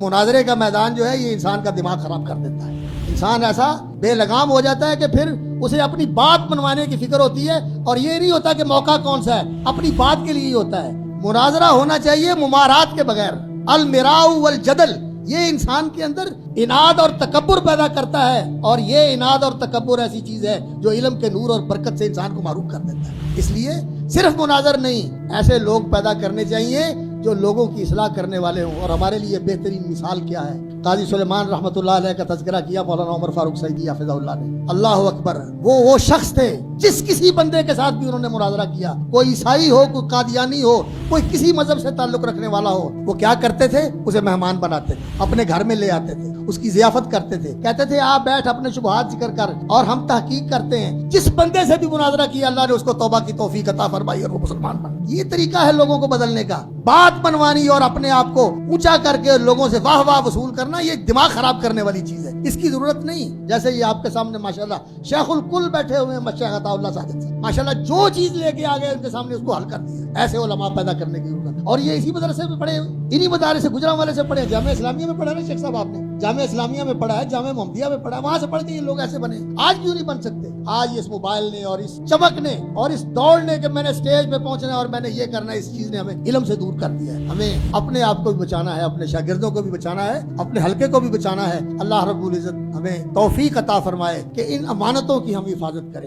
मुनाजरे का मैदान जो है ये इंसान का दिमाग खराब कर देता है। इंसान ऐसा बेलगाम हो जाता है कि फिर उसे अपनी बात मनवाने की फिक्र होती है और ये नहीं होता कि मौका कौन सा है, अपनी बात के लिए ही होता है। मुनाजरा होना चाहिए मुमारात के बगैर। अल मिराउ वल जदल, ये इंसान के अंदर इनाद और तकब्बुर पैदा करता है, और ये इनाद और तकब्बुर ऐसी चीज है जो इल्म के नूर और बरकत से इंसान को मारूफ कर देता है। इसलिए सिर्फ मुनाजर नहीं, ऐसे लोग पैदा करने चाहिए जो लोगों की इस्लाह करने वाले हों। और हमारे लिए बेहतरीन मिसाल क्या है, काजी सुलेमान रहमतुल्लाह अलैह का तज़किरा किया मौलाना उमर फारूक सईदी हाफिज़हुल्लाह ने। अल्लाह अकबर, वो शख्स थे जिस किसी बंदे के साथ भी उन्होंने मुनाजरा किया, कोई ईसाई हो, कोई कादियानी हो, कोई किसी मजहब से ताल्लुक रखने वाला हो, वो क्या करते थे, उसे मेहमान बनाते थे, अपने घर में ले आते थे, उसकी ज़ियाफत करते थे, कहते थे आप बैठ अपने शुबहात जिक्र कर और हम तहकीक करते हैं। जिस बंदे से भी मुनाजरा किया अल्लाह ने उसको तौबा की तौफीक अता फरमाई और वो मुसलमान बना। ये तरीका है लोगों को बदलने का, बात मनवानी और अपने आप को ऊंचा करके लोगों से वाह वाह वसूल करना, ये दिमाग खराब करने वाली चीज है, इसकी जरूरत नहीं। जैसे ये आपके सामने माशाल्लाह शेखुल कुल बैठे हुए हैं, शेख अताउल्लाह साजिद साहब, माशाल्लाह जो चीज लेके आ गए उनके सामने उसको हल कर दिया। ऐसे उलमा पैदा करने की जरूरत है। और ये इसी मदरसे में पढ़े, इन्हीं मदारस से गुजरांवाले से पढ़े, जामिया इस्लामिया में पढ़ा ना शेख साहब आपने, जामिया इस्लामिया में पढ़ा है, जामिया मोहम्मदिया में पढ़ा है, वहां से पढ़ के ये लोग ऐसे बने। आज क्यों नहीं बन सकते? आज इस मोबाइल ने और इस चमक ने और इस दौड़ ने कि मैंने स्टेज पे पहुंचना है और मैंने ये करना है, इस चीज ने हमें इल्म से दूर कर दिया है। हमें अपने आप को भी बचाना है, अपने शागिर्दों को भी बचाना है, अपने हल्के को भी बचाना है। अल्लाह रब्बुल इज्जत हमें तौफीक अता फरमाए कि इन अमानतों की हम हिफाजत करें।